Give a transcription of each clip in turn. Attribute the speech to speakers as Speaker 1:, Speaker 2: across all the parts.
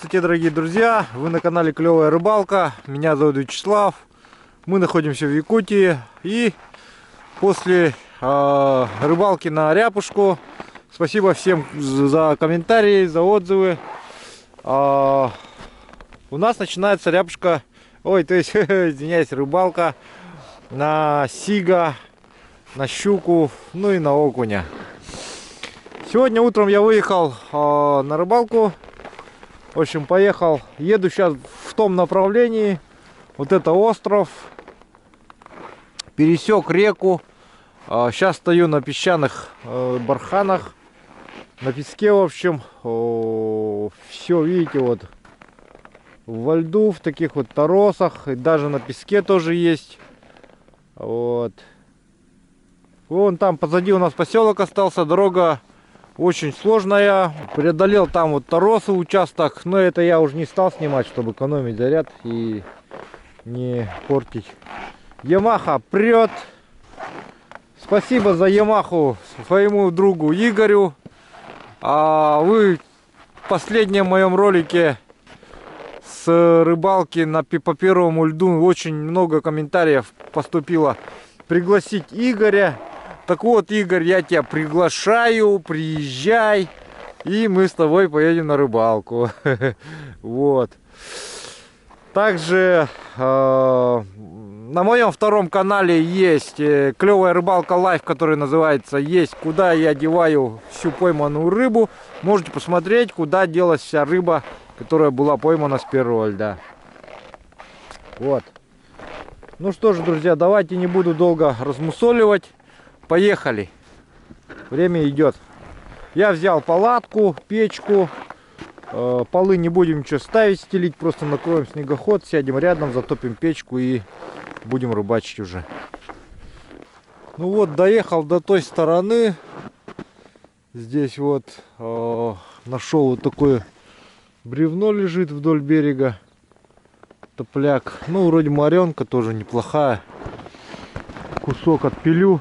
Speaker 1: Здравствуйте, дорогие друзья! Вы на канале Клевая Рыбалка. Меня зовут Вячеслав. Мы находимся в Якутии. И после рыбалки на ряпушку, спасибо всем за комментарии, за отзывы. У нас начинается ряпушка, извиняюсь, рыбалка на сига, на щуку, ну и на окуня. Сегодня утром я выехал на рыбалку. В общем, еду сейчас в том направлении. Вот это остров. Пересек реку. Сейчас стою на песчаных барханах. На песке, в общем. Все, видите, вот во льду, в таких вот торосах. И даже на песке тоже есть. Вот. Вон там позади у нас поселок остался. Дорога очень сложная. Преодолел там вот торосы участок. Но это я уже не стал снимать, чтобы экономить заряд и не портить. Ямаха прет. Спасибо за Ямаху своему другу Игорю. Вы в последнем моем ролике с рыбалки по первому льду очень много комментариев поступило. Пригласить Игоря. Так вот, Игорь, я тебя приглашаю, приезжай, и мы с тобой поедем на рыбалку. Вот. Также на моем втором канале есть Клевая Рыбалка Лайф, который называется «Есть, куда я одеваю всю пойманную рыбу». Можете посмотреть, куда делась вся рыба, которая была поймана с первого льда. Вот. Ну что ж, друзья, давайте не буду долго размусоливать. Поехали. Время идет. Я взял палатку, печку. Полы не будем ничего ставить, стелить. Просто накроем снегоход, сядем рядом, затопим печку и будем рыбачить уже. Ну вот, доехал до той стороны. Здесь вот нашел вот такое бревно лежит вдоль берега. Топляк. Ну, вроде моренка тоже неплохая. Кусок отпилю.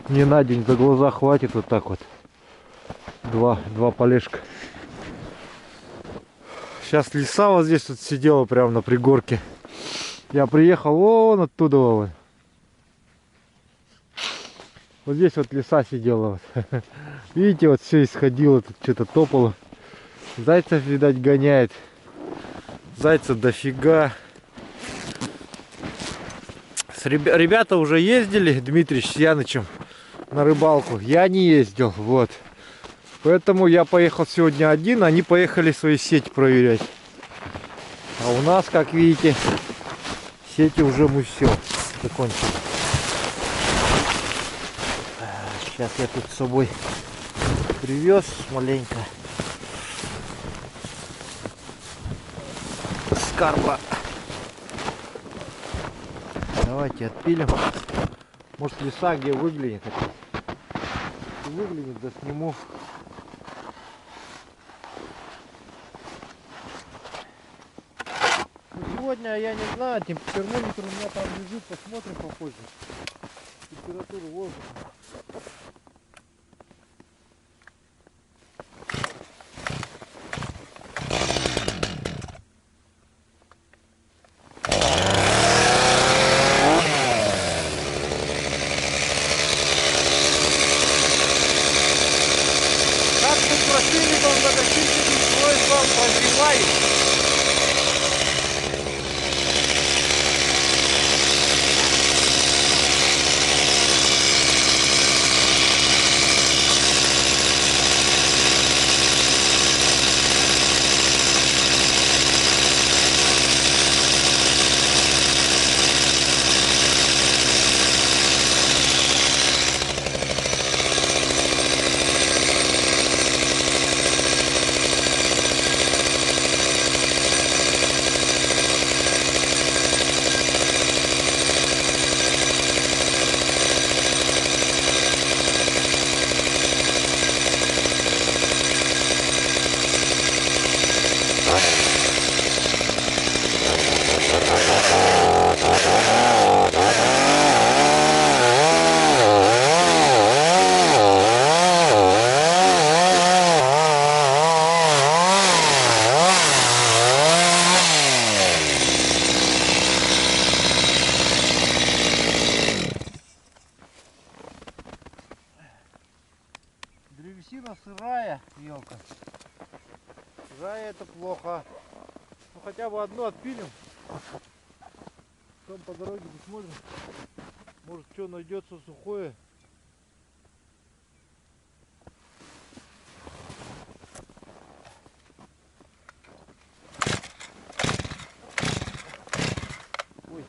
Speaker 1: Не на день, за глаза хватит, вот так вот. Два полежка. Сейчас лиса вот здесь вот сидела прямо на пригорке. Я приехал вон оттуда вот. Вот здесь вот лиса сидела. Вот. Видите, вот все исходило, тут что-то топало. Зайцев, видать, гоняет. Зайцев дофига. Ребята уже ездили, Дмитрий с Янычем, на рыбалку. Я не ездил, вот. Поэтому я поехал сегодня один, они поехали свои сети проверять. А у нас, как видите, сети уже мы все закончили. Сейчас я тут с собой привез маленько скарба. Давайте отпилим. Может, лиса где выглянет. Если выглянет, да сниму. Ну, сегодня я не знаю, термометр у меня там лежит, посмотрим попозже. Температуру воздуха. Она сырая, елка. Сырая это плохо. Ну хотя бы одну отпилим. Потом по дороге посмотрим. Может что найдется сухое. Ой.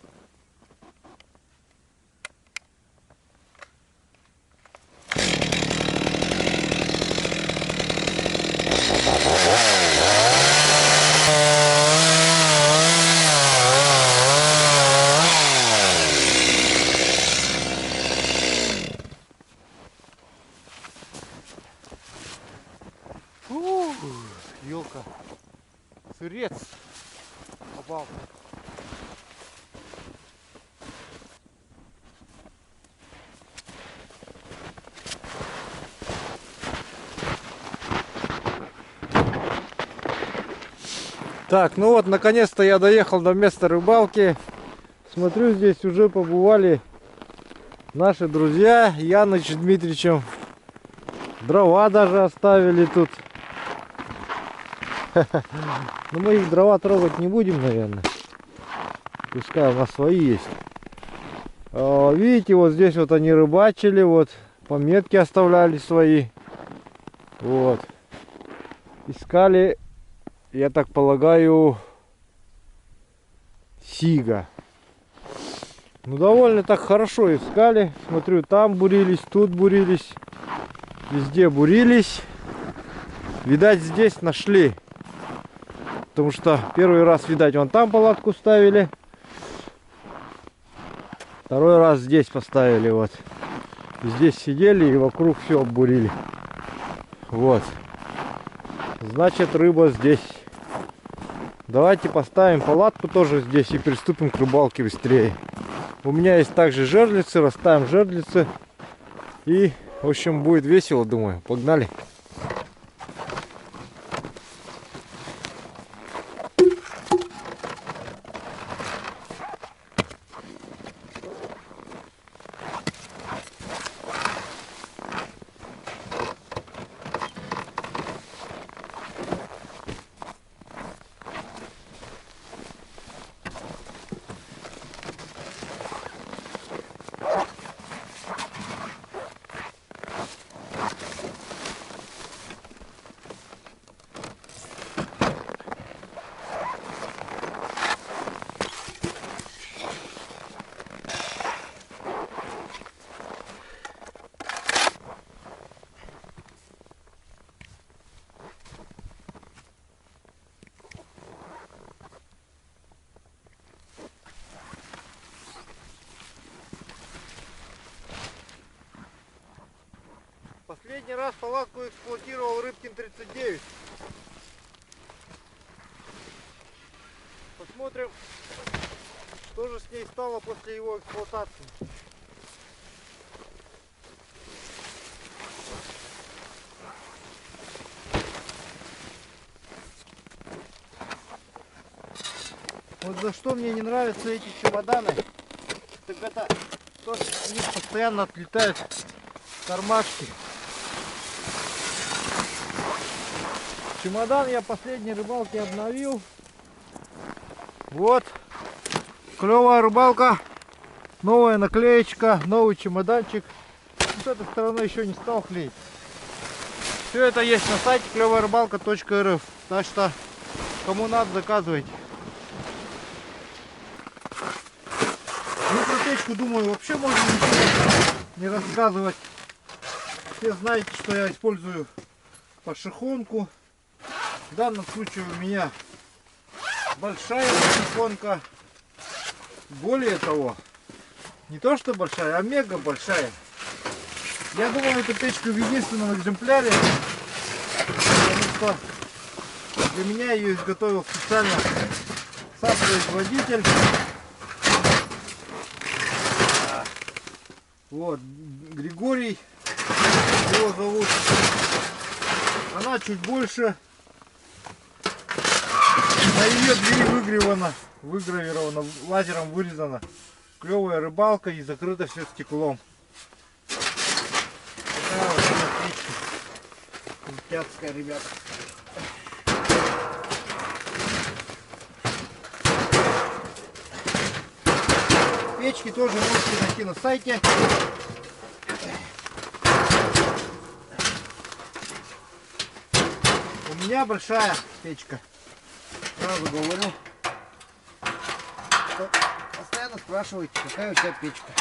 Speaker 1: Елка, сырец попал. Так, ну вот, наконец-то я доехал до места рыбалки. Смотрю, здесь уже побывали наши друзья Яныч с Дмитричем. Дрова даже оставили тут. Но мы их дрова трогать не будем, наверное. Пускай у нас свои есть. Видите, вот здесь вот они рыбачили, вот пометки оставляли свои. Вот. Искали, я так полагаю, сига. Ну, довольно так хорошо искали. Смотрю, там бурились, тут бурились. Везде бурились. Видать, здесь нашли. Потому что первый раз, видать, вон там палатку ставили. Второй раз здесь поставили, вот. Здесь сидели и вокруг все оббурили. Вот. Значит, рыба здесь. Давайте поставим палатку тоже здесь и приступим к рыбалке быстрее. У меня есть также жерлицы, расставим жерлицы. И, в общем, будет весело, думаю. Погнали. Последний раз палатку эксплуатировал Рыбкин 39. Посмотрим, что же с ней стало после его эксплуатации. Вот за что мне не нравятся эти чемоданы, так это то, что у них постоянно отлетают кармашки. Чемодан я последней рыбалки обновил. Вот. Клевая рыбалка. Новая наклеечка. Новый чемоданчик. С этой стороны еще не стал клеить. Все это есть на сайте клеваярыбалка.рф. Так что, кому надо, заказывайте. Ну, про печку, думаю, вообще можно ничего не рассказывать. Все знаете, что я использую пошехонку. В данном случае у меня большая пошехонка. Более того, не то что большая, а мега большая. Я думаю, эту печку в единственном экземпляре, потому что для меня ее изготовил специально сам производитель. Вот, Григорий его зовут. Она чуть больше. На ее двери выгравировано, лазером вырезано. Клевая рыбалка и закрыто все стеклом. Такая вот Крутятская, ребята. Печки тоже можете найти на сайте. У меня большая печка. Сразу говорю. Постоянно спрашиваете, какая у тебя печка.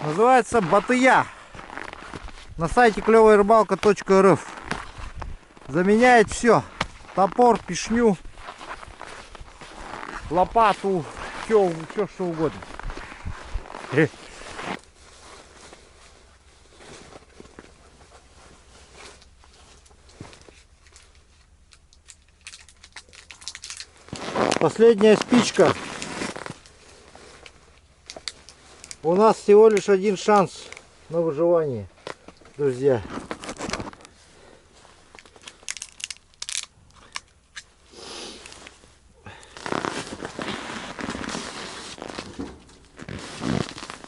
Speaker 1: Называется батыя. На сайте клёваярыбалка.рф. Заменяет все. Топор, пешню, лопату, все что угодно. Последняя спичка. У нас всего лишь один шанс на выживание, друзья.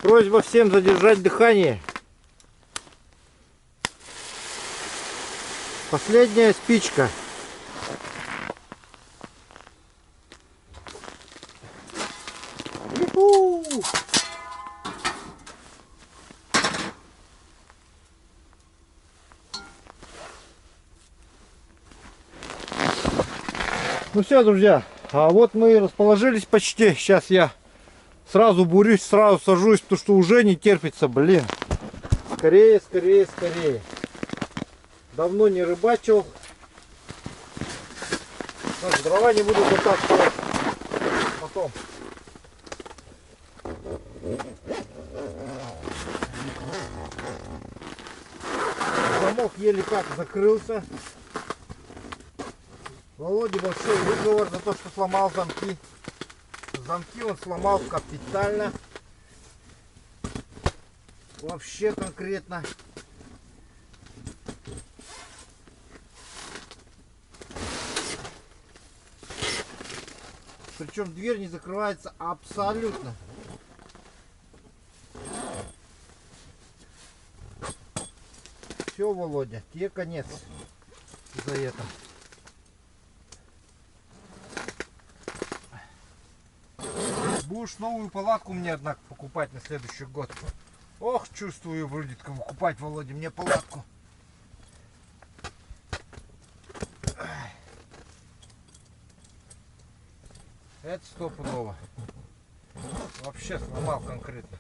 Speaker 1: Просьба всем задержать дыхание. Последняя спичка. Ну все, друзья, а вот мы расположились почти. Сейчас я сразу бурюсь, сразу сажусь, потому что уже не терпится, блин. Скорее, скорее, скорее. Давно не рыбачил. Так, дрова не буду затаскивать. Потом. Замок еле как закрылся. Володе большой выговор за то, что сломал замки. Замки он сломал капитально. Вообще конкретно. Причем дверь не закрывается абсолютно. Все, Володя, тебе конец за это. Будешь новую палатку мне, однако, покупать на следующий год. Ох, чувствую, будет выкупать, Володя, мне палатку. Это стопудово. Вообще сломал конкретно.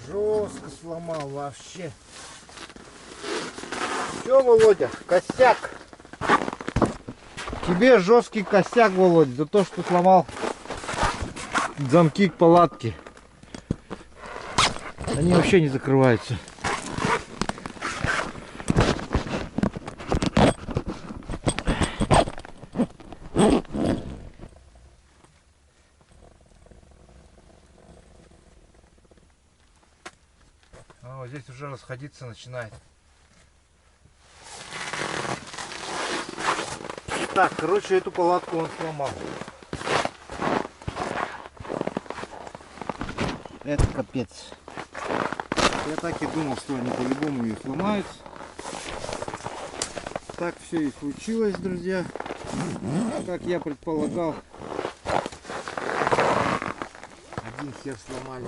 Speaker 1: Жестко сломал вообще. Все, Володя, косяк. Тебе жесткий косяк, Володя, за то, что сломал замки к палатке. Они вообще не закрываются. Вот здесь уже расходиться начинает. Так, короче, эту палатку он сломал. Это капец. Я так и думал, что они по-любому ее сломают. Так все и случилось, друзья. Как я предполагал. Один хер сломали.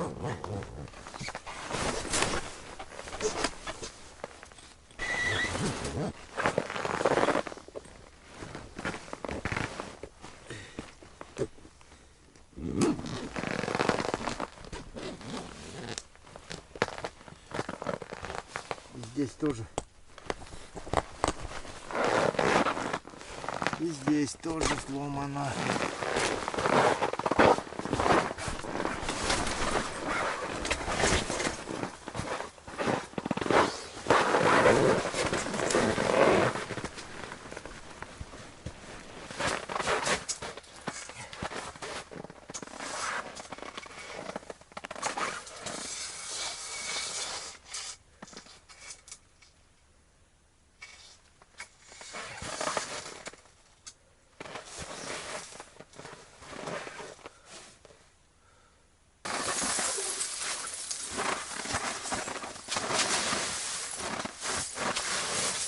Speaker 1: Здесь тоже. И здесь тоже сломано.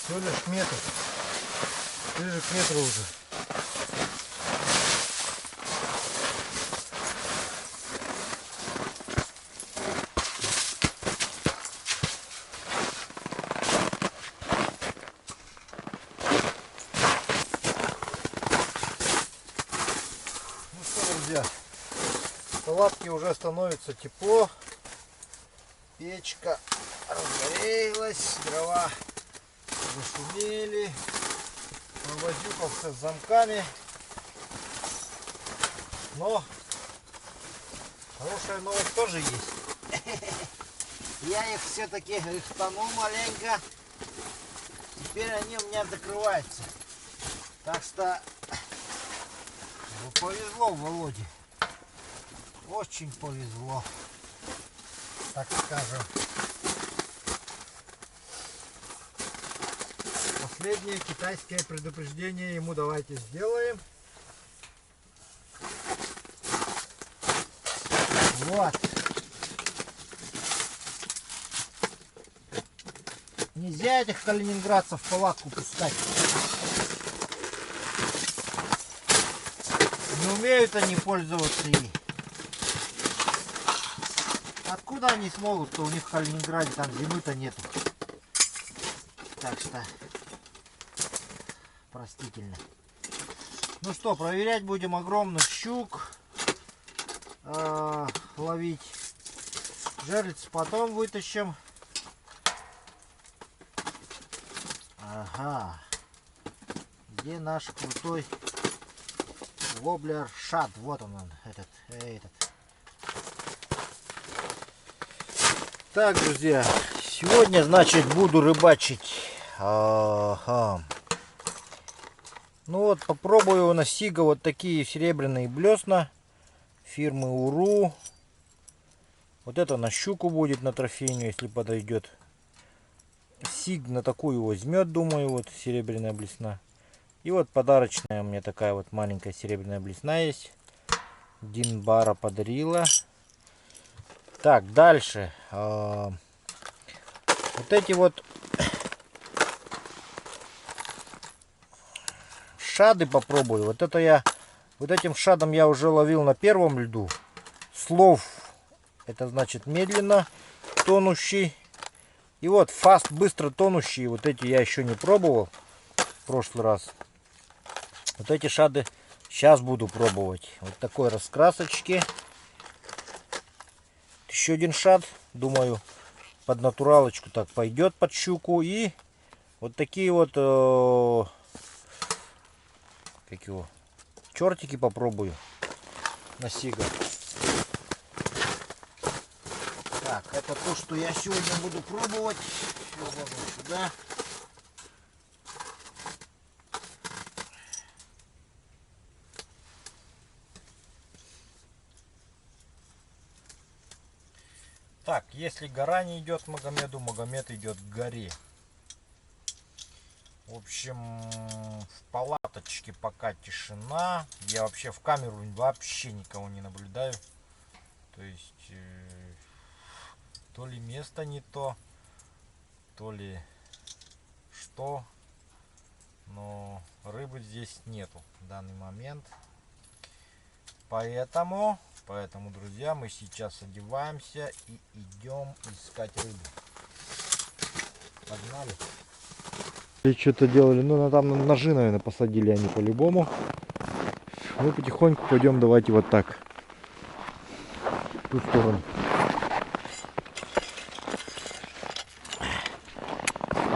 Speaker 1: Всего лишь метр. Ближе к метру уже. Ну что, друзья, в палатке уже становится тепло. Печка разгорелась, дрова зашумели, повозюкался с замками, но хорошая новость тоже есть. Я их все-таки рихтанул маленько, теперь они у меня закрываются, так что повезло Володе, очень повезло, так скажем. Последнее китайское предупреждение ему давайте сделаем. Вот. Нельзя этих калининградцев в палатку пускать. Не умеют они пользоваться ей. Откуда они смогут-то, у них в Калининграде там зимы-то нету. Так что простительно. Ну что, проверять будем огромных щук, ловить. Жерлиц потом вытащим. Ага. Где наш крутой воблер шат? Вот он этот. Так, друзья, сегодня, значит, буду рыбачить. Ага. Ну вот, попробую на Сига вот такие серебряные блесна фирмы Уру. Вот это на щуку будет, на трофейную, если подойдет. Сиг на такую возьмет, думаю, вот серебряная блесна. И вот подарочная у меня такая вот маленькая серебряная блесна есть. Динбара подарила. Так, дальше. Вот эти вот шады попробую. Вот это я, вот этим шадом я уже ловил на первом льду. Слов, это значит медленно тонущий. И вот фаст, быстро тонущий. Вот эти я еще не пробовал в прошлый раз. Вот эти шады сейчас буду пробовать. Вот такой раскрасочки. Еще один шад, думаю, под натуралочку так пойдет под щуку. И вот такие вот как его, чертики попробую на сига. Так, это то, что я сегодня буду пробовать. Все ложу сюда. Так, если гора не идет к Магомеду, Магомед идет к горе. В общем, в палаточке пока тишина. Я вообще в камеру вообще никого не наблюдаю. То есть, то ли место не то, то ли что. Но рыбы здесь нету в данный момент. Поэтому, друзья, мы сейчас одеваемся и идем искать рыбу. Погнали. И что-то делали, ну там ножи, наверное, посадили они по-любому. Мы потихоньку пойдем, давайте вот так. В ту сторону.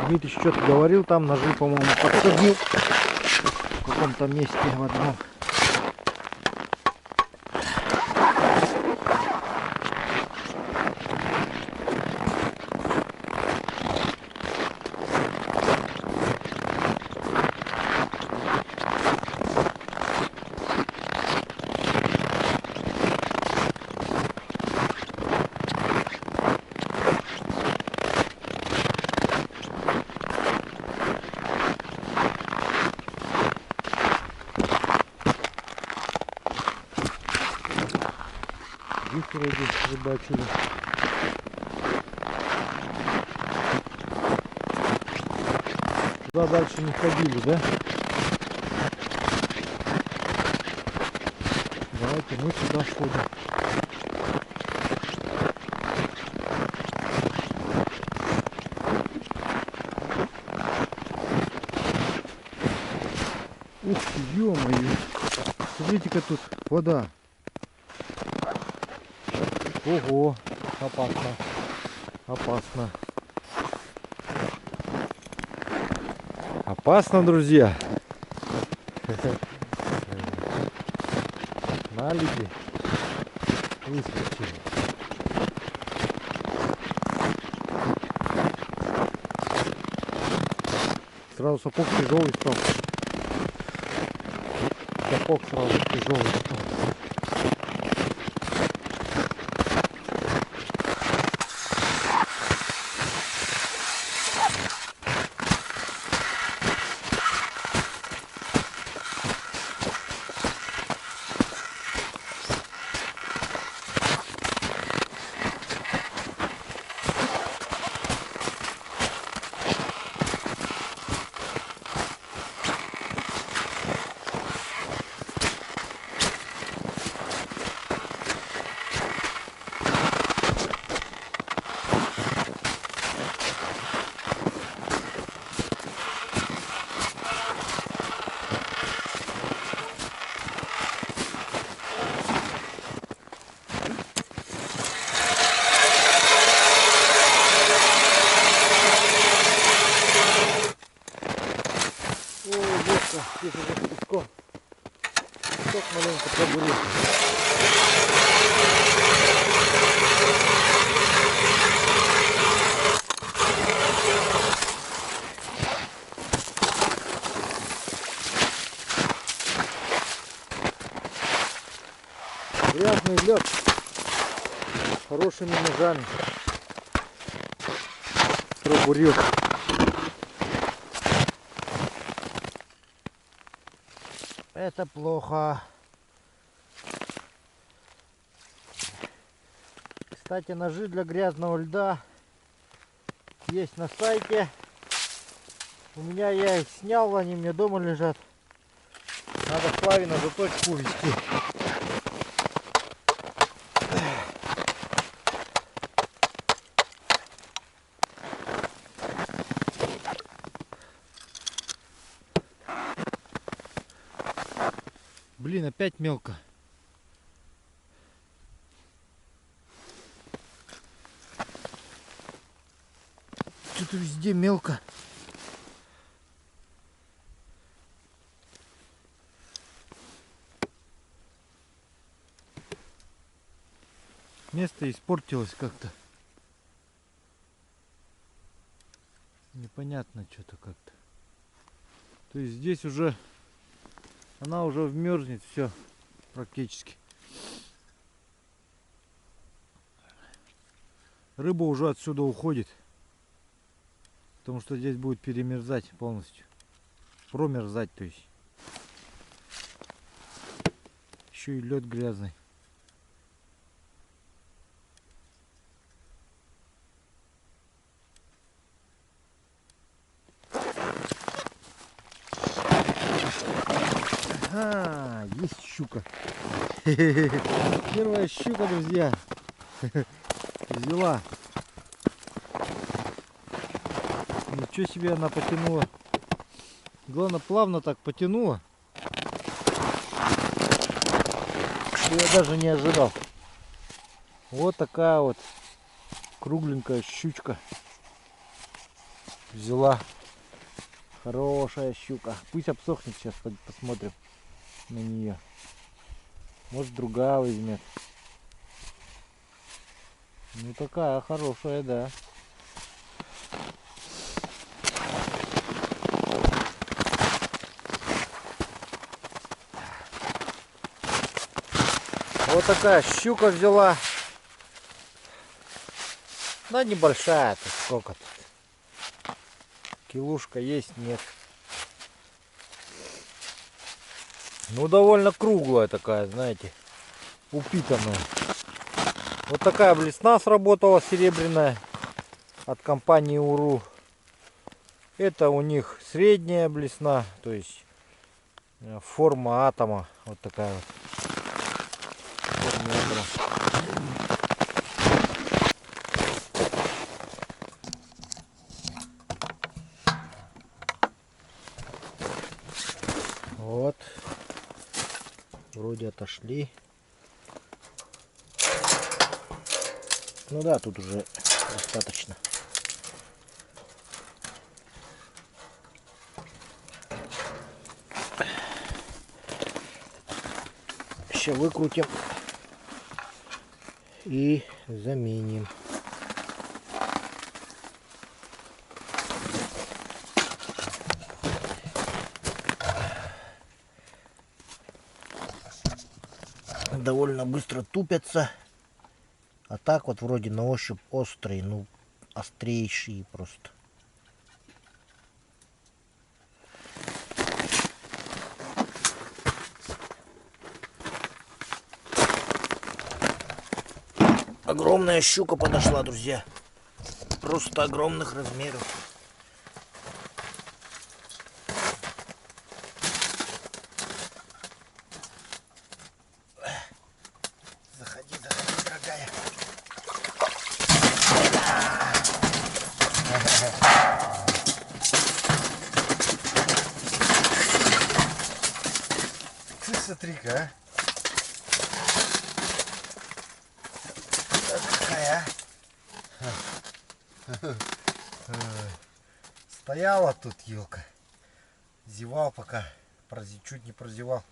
Speaker 1: Дмитрий что-то говорил, там ножи, по-моему, подсадил в каком-то месте в одном. Вроде рыбачили. Туда дальше не ходили, да? Давайте мы туда сходим. Ух ты, ё-моё! Смотрите-ка, тут вода. Ого, опасно, опасно. Опасно, друзья. Наледи. Выскочили. Сразу сапог тяжелый стал. Сапог сразу тяжелый стал. Здесь уже песком. Песок маленько пробурил. Грязный лед с хорошими ножами пробурил. Это плохо. Кстати, ножи для грязного льда есть на сайте. У меня я их снял, они мне дома лежат. Надо Славе на заточку вести. Блин, опять мелко. Тут везде мелко. Место испортилось как-то. Непонятно что-то как-то. То есть здесь уже она уже вмерзнет все практически. Рыба уже отсюда уходит. Потому что здесь будет перемерзать полностью. Промерзать, то есть. Еще и лед грязный. Ага, есть щука. Первая щука, друзья. Взяла. Ничего себе она потянула. Главное, плавно так потянула. Что я даже не ожидал. Вот такая вот кругленькая щучка. Взяла. Хорошая щука. Пусть обсохнет, сейчас посмотрим на нее. Может, другая возьмет. Ну такая хорошая, да. Вот такая щука взяла. Она небольшая, тут сколько тут. Килушка есть, нет. Ну довольно круглая такая, знаете, упитанная. Вот такая блесна сработала серебряная от компании Уру. Это у них средняя блесна, то есть форма атома. Вот такая вот. Форма атома. Вот. Вроде отошли. Ну да, тут уже достаточно. Сейчас выкрутим и заменим. Довольно быстро тупятся. А так вот вроде на ощупь острые, ну острейшие просто. Огромная щука подошла, друзья. Просто огромных размеров. Заходи, заходи, дорогая. Ты смотри-ка, какая. Стояла тут елка. Зевал пока. Чуть не прозевал.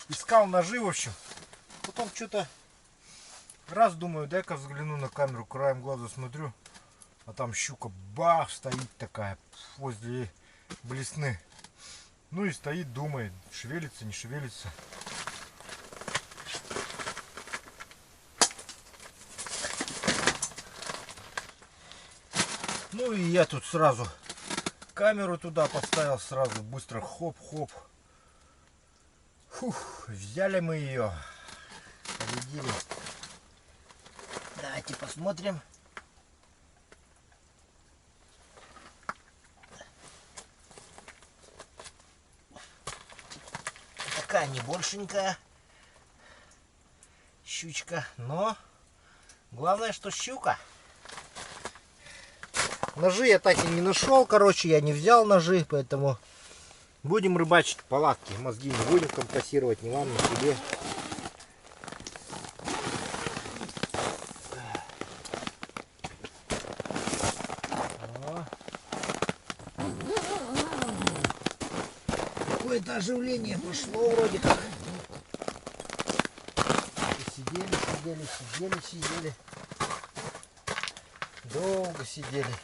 Speaker 1: Искал ножи, в общем. Потом что-то раз думаю, дай-ка взгляну на камеру, краем глаза смотрю. А там щука, бах, стоит такая возле блесны. Ну и стоит, думает, шевелится, не шевелится. Ну и я тут сразу камеру туда поставил, сразу быстро хоп-хоп. Фух, взяли мы ее. Победили. Давайте посмотрим. Такая не большенькая щучка, но главное, что щука. Ножи я так и не нашел, короче, я не взял ножи, поэтому будем рыбачить в палатке. Мозги не будем компрессировать, ни вам, ни себе.
Speaker 2: оживление пошло вроде как. Сидели. Долго сидели.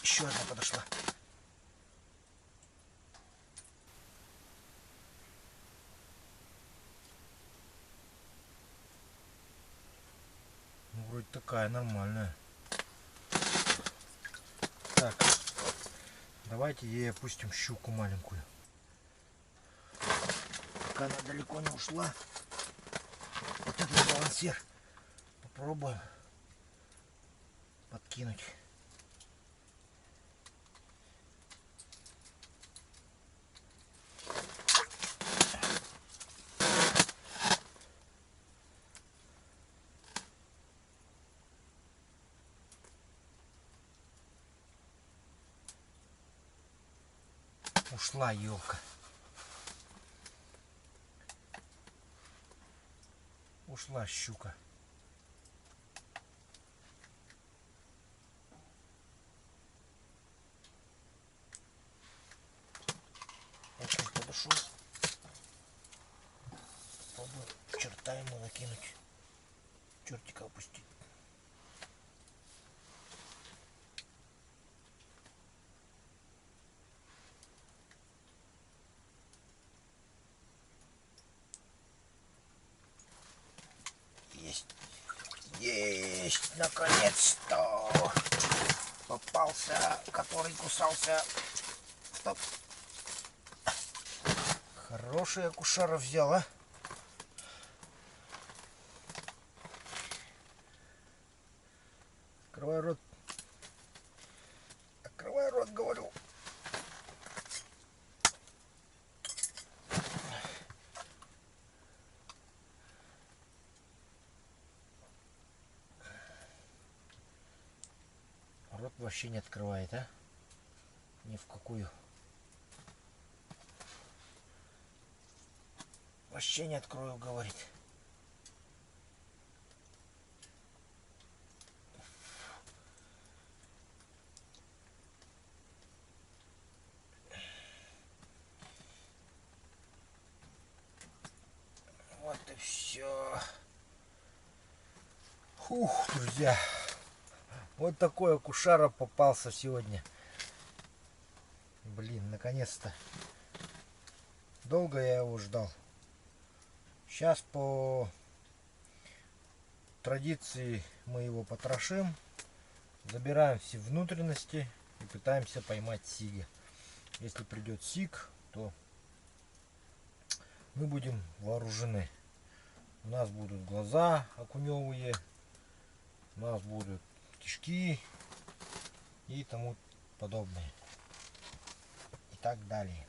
Speaker 2: Еще одна подошла. Ну, вроде такая нормальная. Так, давайте ей опустим щуку маленькую. Пока она далеко не ушла. Вот этот балансир попробуем подкинуть. Ушла елка. Ушла щука. Очень подошел. Попробую черта ему накинуть. Чертика опустить. Есть, наконец-то попался, который кусался. Стоп. Хороший акушара взяла. Открывай рот. Открывай рот, говорю. Рот вообще не открывает, а? Ни в какую. Вообще не открою, говорит. Вот и все. Фух, друзья. Вот такой акушара попался сегодня. Блин, наконец-то. Долго я его ждал. Сейчас по традиции мы его потрошим. Забираем все внутренности и пытаемся поймать сига. Если придет сиг, то мы будем вооружены. У нас будут глаза окуневые, у нас будут кишки и тому подобное. И так далее.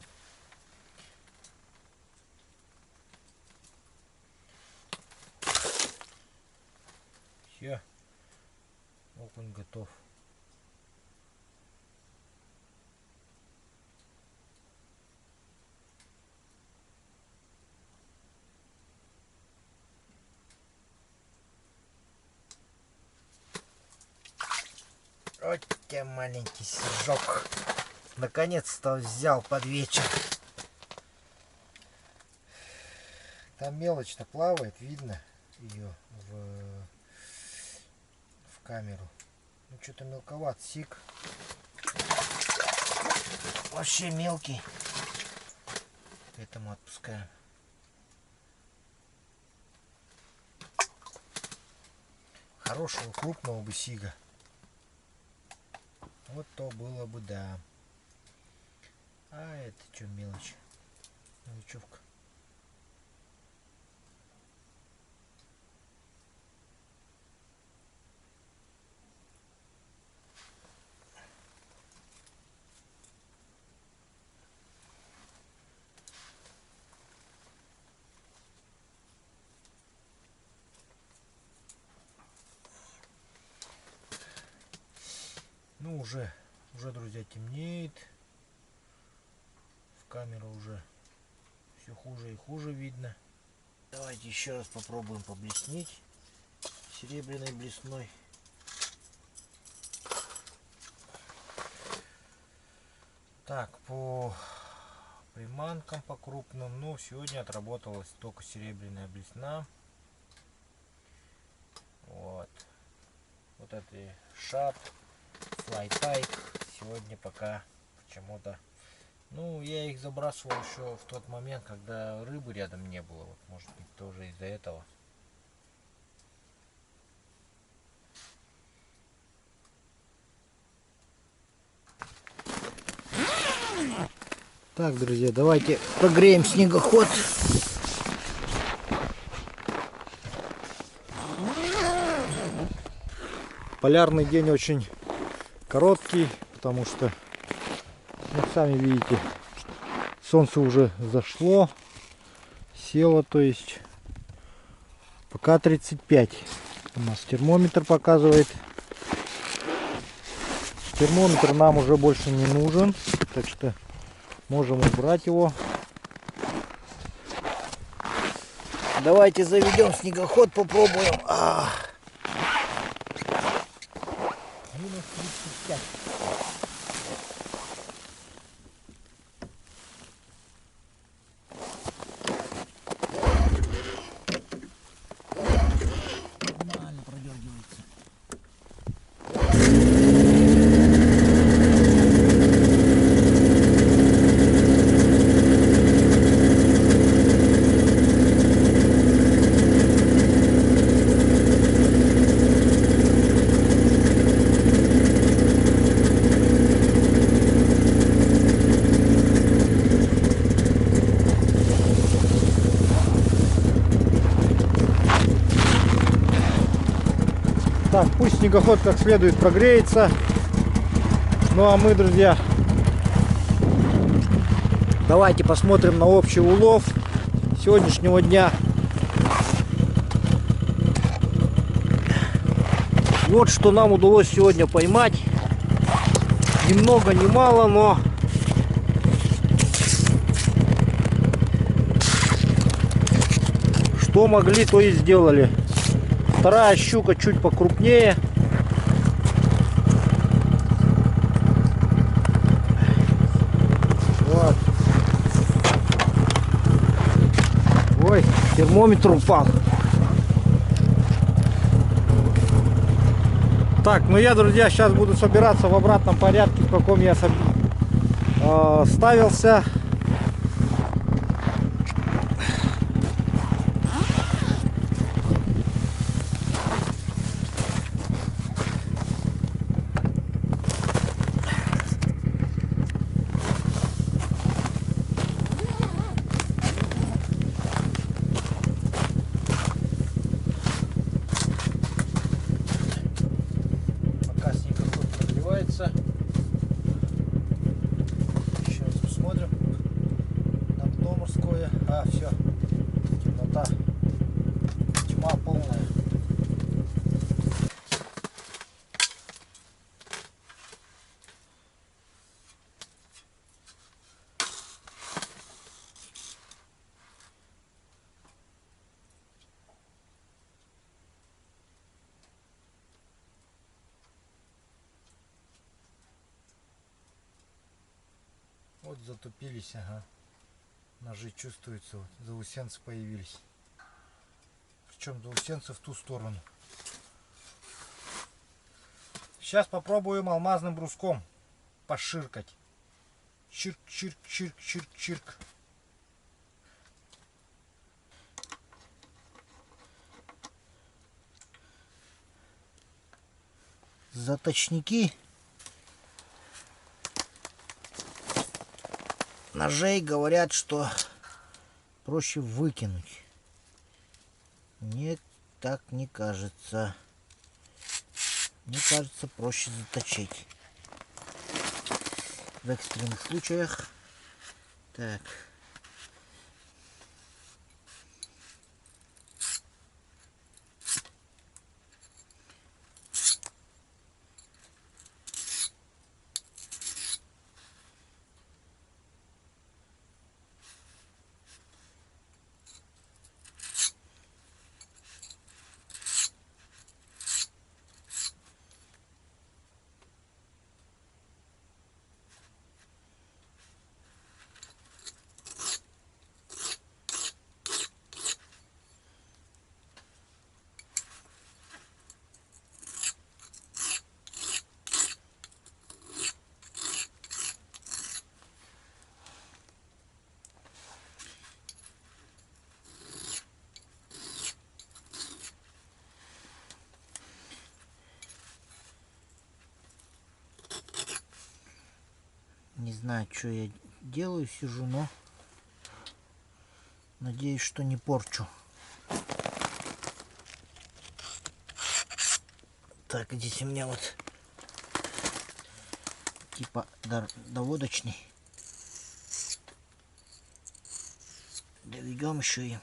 Speaker 2: Все, окунь готов. Вот тебе маленький сижок. Наконец-то взял под вечер. Там мелочь-то плавает, видно ее в камеру. Ну что-то мелковат сик. Вообще мелкий. Поэтому отпускаем. Хорошего крупного бы сига. Вот то было бы, да. А это что, мелочь? Мелочевка. Ну, уже, друзья, темнеет. В камеру уже все хуже и хуже видно. Давайте еще раз попробуем поблеснить серебряной блесной. Так, по приманкам по крупным, ну, сегодня отработалась только серебряная блесна. Вот. Вот это шат, флайтайк. Сегодня пока почему-то... Ну, я их забрасывал еще в тот момент, когда рыбы рядом не было. Вот, может быть, тоже из-за этого. Так, друзья, давайте прогреем снегоход.
Speaker 1: Полярный день очень короткий, потому что, ну, сами видите, солнце уже зашло, село, то есть пока 35. У нас термометр показывает. Термометр нам уже больше не нужен, так что можем убрать его.
Speaker 2: Давайте заведем снегоход, попробуем. Минус 35. Нормально продергивается.
Speaker 1: Так, пусть снегоход как следует прогреется. Ну а мы, друзья, давайте посмотрим на общий улов сегодняшнего дня. Вот что нам удалось сегодня поймать. Ни много, ни мало, но что могли, то и сделали. Вторая щука чуть покрупнее. Вот. Ой, термометр упал. Так, ну я, друзья, сейчас буду собираться в обратном порядке, в каком я ставился.
Speaker 2: Сейчас посмотрим на дно морское. Все, темнота, тьма полная. Вот затупились, ага. Ножи чувствуются, вот, заусенцы появились. Причем заусенцы в ту сторону. Сейчас попробуем алмазным бруском поширкать. Чирк, чирк, чирк, чирк, чирк. Заточники ножей говорят, что проще выкинуть. Мне так не кажется. Мне кажется, проще заточить. В экстренных случаях. Так. знаю, что я делаю, сижу, но надеюсь, что не порчу. Так, здесь у меня вот типа доводочный. Доведем еще и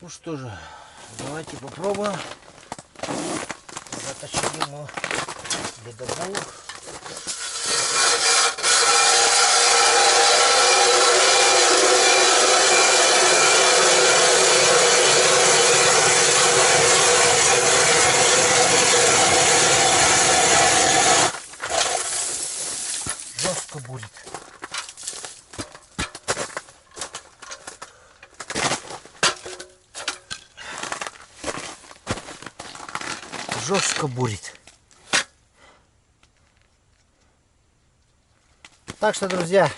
Speaker 2: ну что же, давайте попробуем заточить ему ледобур. Жестко будет. Жестко будет. Так что, друзья,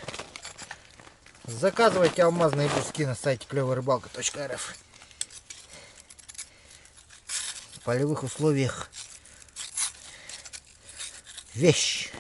Speaker 2: заказывайте алмазные бруски на сайте клёвая-рыбалка.рф. В полевых условиях вещь.